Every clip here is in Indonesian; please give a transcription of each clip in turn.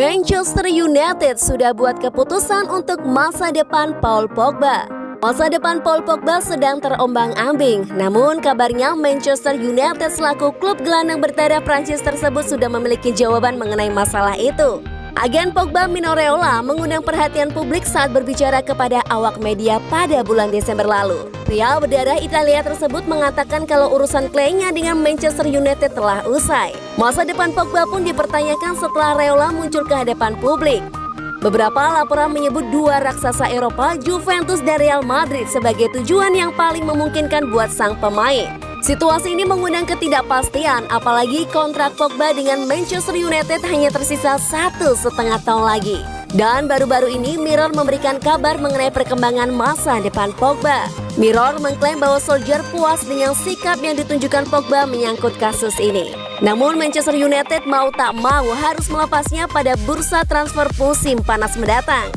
Manchester United sudah buat keputusan untuk masa depan Paul Pogba. Masa depan Paul Pogba sedang terombang-ambing. Namun kabarnya Manchester United selaku klub gelandang berdarah Prancis tersebut sudah memiliki jawaban mengenai masalah itu. Agen Pogba Mino Raiola mengundang perhatian publik saat berbicara kepada awak media pada bulan Desember lalu. Pria berdarah Italia tersebut mengatakan kalau urusan Clay-nya dengan Manchester United telah usai. Masa depan Pogba pun dipertanyakan setelah Raiola muncul ke hadapan publik. Beberapa laporan menyebut dua raksasa Eropa, Juventus dan Real Madrid sebagai tujuan yang paling memungkinkan buat sang pemain. Situasi ini mengundang ketidakpastian, apalagi kontrak Pogba dengan Manchester United hanya tersisa 1,5 tahun lagi. Dan baru-baru ini Mirror memberikan kabar mengenai perkembangan masa depan Pogba. Mirror mengklaim bahwa Solskjaer puas dengan sikap yang ditunjukkan Pogba menyangkut kasus ini. Namun Manchester United mau tak mau harus melepasnya pada bursa transfer musim panas mendatang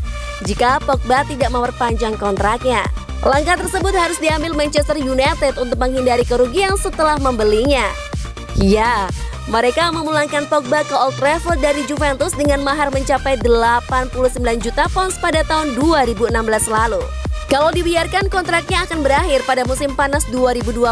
jika Pogba tidak memperpanjang kontraknya. Langkah tersebut harus diambil Manchester United untuk menghindari kerugian setelah membelinya. Ya, mereka memulangkan Pogba ke Old Trafford dari Juventus dengan mahar mencapai 89 juta pounds pada tahun 2016 lalu. Kalau dibiarkan, kontraknya akan berakhir pada musim panas 2022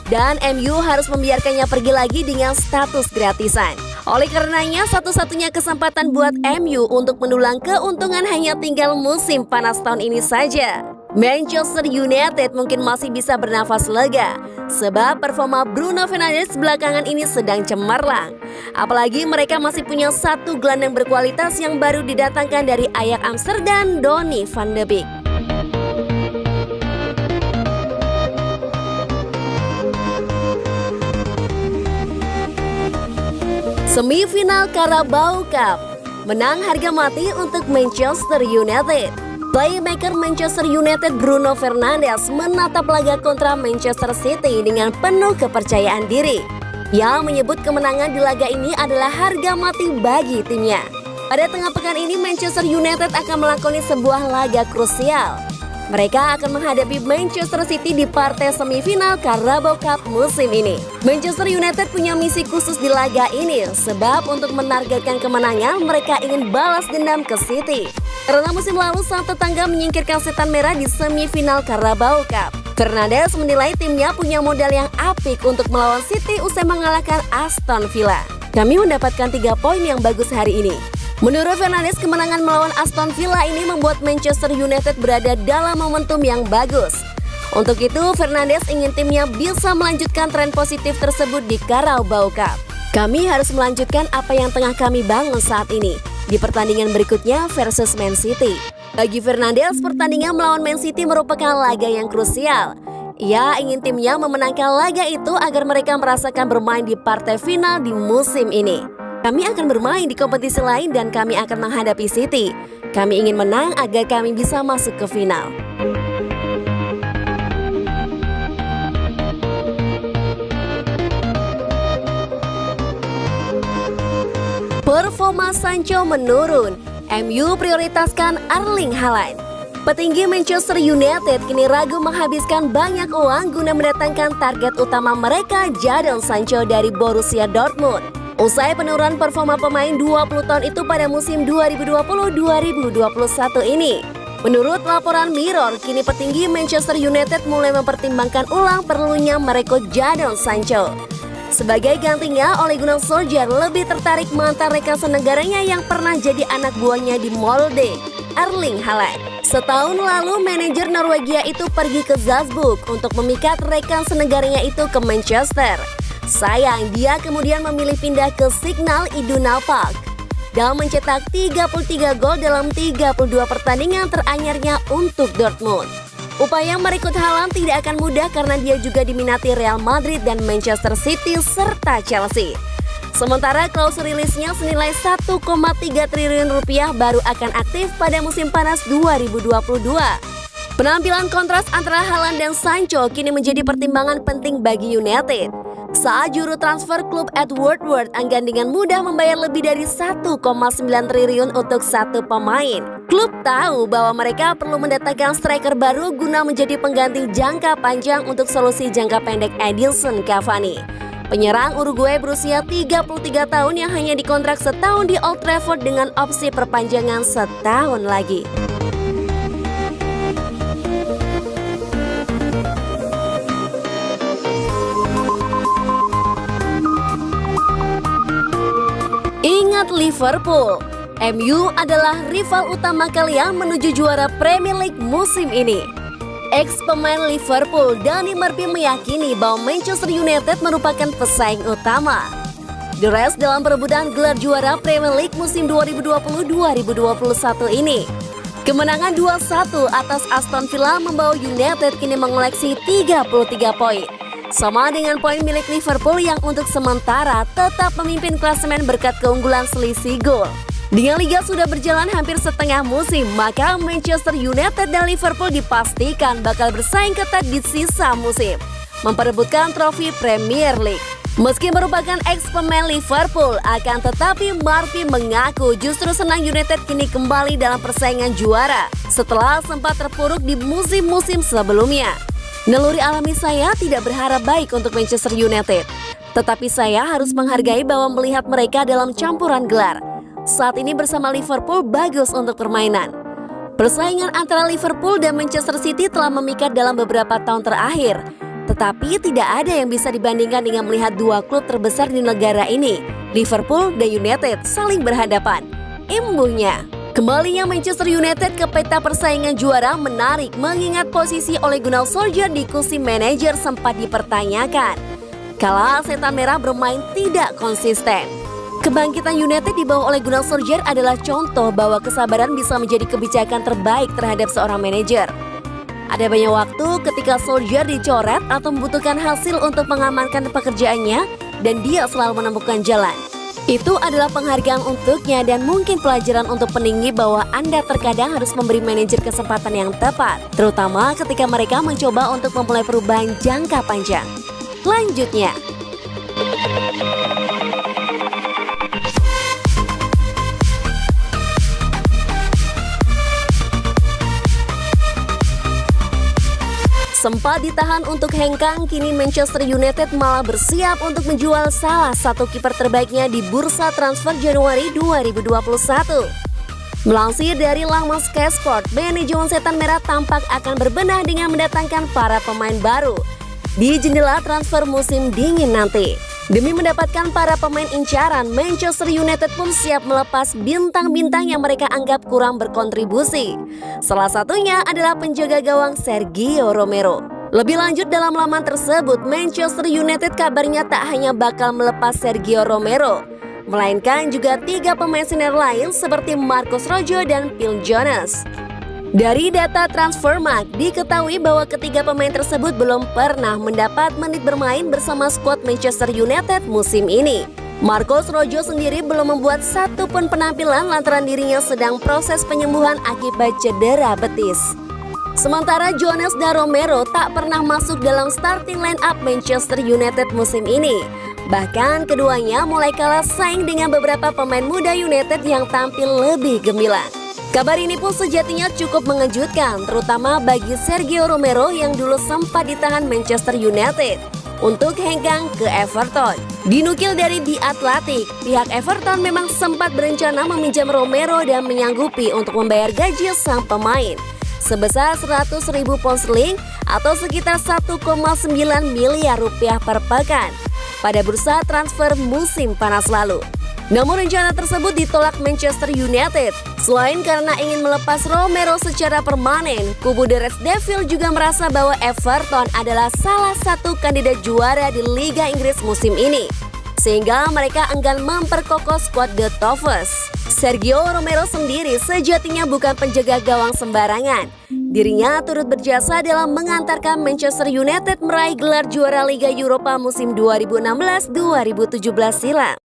dan MU harus membiarkannya pergi lagi dengan status gratisan. Oleh karenanya, satu-satunya kesempatan buat MU untuk mendulang keuntungan hanya tinggal musim panas tahun ini saja. Manchester United mungkin masih bisa bernafas lega sebab performa Bruno Fernandes belakangan ini sedang cemerlang. Apalagi mereka masih punya satu gelandang berkualitas yang baru didatangkan dari Ajax Amsterdam, Donny van de Beek. Semifinal Carabao Cup, menang harga mati untuk Manchester United. Playmaker Manchester United Bruno Fernandes menatap laga kontra Manchester City dengan penuh kepercayaan diri. Yang menyebut kemenangan di laga ini adalah harga mati bagi timnya. Pada tengah pekan ini Manchester United akan melakoni sebuah laga krusial. Mereka akan menghadapi Manchester City di partai semifinal Carabao Cup musim ini. Manchester United punya misi khusus di laga ini, sebab untuk menargetkan kemenangan mereka ingin balas dendam ke City. Karena musim lalu sang tetangga menyingkirkan setan merah di semifinal Carabao Cup. Fernandes menilai timnya punya modal yang apik untuk melawan City usai mengalahkan Aston Villa. Kami mendapatkan 3 poin yang bagus hari ini. Menurut Fernandes, kemenangan melawan Aston Villa ini membuat Manchester United berada dalam momentum yang bagus. Untuk itu, Fernandes ingin timnya bisa melanjutkan tren positif tersebut di Carabao Cup. Kami harus melanjutkan apa yang tengah kami bangun saat ini di pertandingan berikutnya versus Man City. Bagi Fernandes, pertandingan melawan Man City merupakan laga yang krusial. Ia ingin timnya memenangkan laga itu agar mereka merasakan bermain di partai final di musim ini. Kami akan bermain di kompetisi lain dan kami akan menghadapi City. Kami ingin menang agar kami bisa masuk ke final. Performa Sancho menurun. MU prioritaskan Erling Haaland. Petinggi Manchester United kini ragu menghabiskan banyak uang guna mendatangkan target utama mereka, Jadon Sancho dari Borussia Dortmund. Usai penurunan performa pemain 20 tahun itu pada musim 2020-2021 ini. Menurut laporan Mirror, kini petinggi Manchester United mulai mempertimbangkan ulang perlunya merekrut Jadon Sancho. Sebagai gantinya, Ole Gunnar Solskjaer lebih tertarik mantan rekan senegaranya yang pernah jadi anak buahnya di Molde, Erling Haaland. Setahun lalu, manajer Norwegia itu pergi ke Salzburg untuk memikat rekan senegaranya itu ke Manchester. Sayang, dia kemudian memilih pindah ke Signal Iduna Park dan mencetak 33 gol dalam 32 pertandingan teranyarnya untuk Dortmund. Upaya merekrut Haaland tidak akan mudah karena dia juga diminati Real Madrid dan Manchester City serta Chelsea. Sementara klausul rilisnya senilai 1,3 triliun rupiah baru akan aktif pada musim panas 2022. Penampilan kontras antara Haaland dan Sancho kini menjadi pertimbangan penting bagi United. Saat juru transfer klub Edward Ward enggan dengan mudah membayar lebih dari 1,9 triliun untuk satu pemain. Klub tahu bahwa mereka perlu mendatangkan striker baru guna menjadi pengganti jangka panjang untuk solusi jangka pendek Edinson Cavani. Penyerang Uruguay berusia 33 tahun yang hanya dikontrak setahun di Old Trafford dengan opsi perpanjangan setahun lagi. Ingat Liverpool, MU adalah rival utama kalian menuju juara Premier League musim ini. Ex-pemain Liverpool Danny Murphy meyakini bahwa Manchester United merupakan pesaing utama. The Reds dalam perebutan gelar juara Premier League musim 2020-2021 ini. Kemenangan 2-1 atas Aston Villa membawa United kini mengoleksi 33 poin. Sama dengan poin milik Liverpool yang untuk sementara tetap memimpin klasemen berkat keunggulan selisih gol. Dengan liga sudah berjalan hampir setengah musim, maka Manchester United dan Liverpool dipastikan bakal bersaing ketat di sisa musim, memperebutkan trofi Premier League. Meski merupakan ex-pemain Liverpool, akan tetapi Murphy mengaku justru senang United kini kembali dalam persaingan juara setelah sempat terpuruk di musim-musim sebelumnya. Naluri alami saya tidak berharap baik untuk Manchester United, tetapi saya harus menghargai bahwa melihat mereka dalam campuran gelar. Saat ini bersama Liverpool bagus untuk permainan. Persaingan antara Liverpool dan Manchester City telah memikat dalam beberapa tahun terakhir. Tetapi tidak ada yang bisa dibandingkan dengan melihat dua klub terbesar di negara ini, Liverpool dan United, saling berhadapan. Imbuhnya, kembalinya Manchester United ke peta persaingan juara menarik mengingat posisi Ole Gunnar Solskjaer di kursi manajer sempat dipertanyakan. Kala setan merah bermain tidak konsisten. Kebangkitan United di bawah Ole Gunnar Solskjaer adalah contoh bahwa kesabaran bisa menjadi kebijakan terbaik terhadap seorang manajer. Ada banyak waktu ketika Solskjaer dicoret atau membutuhkan hasil untuk mengamankan pekerjaannya dan dia selalu menemukan jalan. Itu adalah penghargaan untuknya dan mungkin pelajaran untuk peninggi bahwa Anda terkadang harus memberi manajer kesempatan yang tepat, terutama ketika mereka mencoba untuk memulai perubahan jangka panjang. Lanjutnya, sempat ditahan untuk hengkang, kini Manchester United malah bersiap untuk menjual salah satu kiper terbaiknya di bursa transfer Januari 2021. Melansir dari laman Sky Sport, manajemen setan merah tampak akan berbenah dengan mendatangkan para pemain baru di jendela transfer musim dingin nanti. Demi mendapatkan para pemain incaran, Manchester United pun siap melepas bintang-bintang yang mereka anggap kurang berkontribusi. Salah satunya adalah penjaga gawang Sergio Romero. Lebih lanjut dalam laman tersebut, Manchester United kabarnya tak hanya bakal melepas Sergio Romero, melainkan juga 3 pemain senior lain seperti Marcos Rojo dan Phil Jones. Dari data Transfermarkt, diketahui bahwa ketiga pemain tersebut belum pernah mendapat menit bermain bersama skuad Manchester United musim ini. Marcos Rojo sendiri belum membuat satu pun penampilan lantaran dirinya sedang proses penyembuhan akibat cedera betis. Sementara Jones dan Romero tak pernah masuk dalam starting line up Manchester United musim ini. Bahkan keduanya mulai kalah saing dengan beberapa pemain muda United yang tampil lebih gemilang. Kabar ini pun sejatinya cukup mengejutkan, terutama bagi Sergio Romero yang dulu sempat ditahan Manchester United untuk hengkang ke Everton. Dinukil dari The Athletic, pihak Everton memang sempat berencana meminjam Romero dan menyanggupi untuk membayar gaji sang pemain sebesar 100.000 pound sterling atau sekitar 1,9 miliar rupiah per pekan pada bursa transfer musim panas lalu. Namun rencana tersebut ditolak Manchester United. Selain karena ingin melepas Romero secara permanen, kubu The Red Devils juga merasa bahwa Everton adalah salah satu kandidat juara di Liga Inggris musim ini, sehingga mereka enggan memperkokoh skuad The Toffees. Sergio Romero sendiri sejatinya bukan penjaga gawang sembarangan. Dirinya turut berjasa dalam mengantarkan Manchester United meraih gelar juara Liga Eropa musim 2016-2017 silam.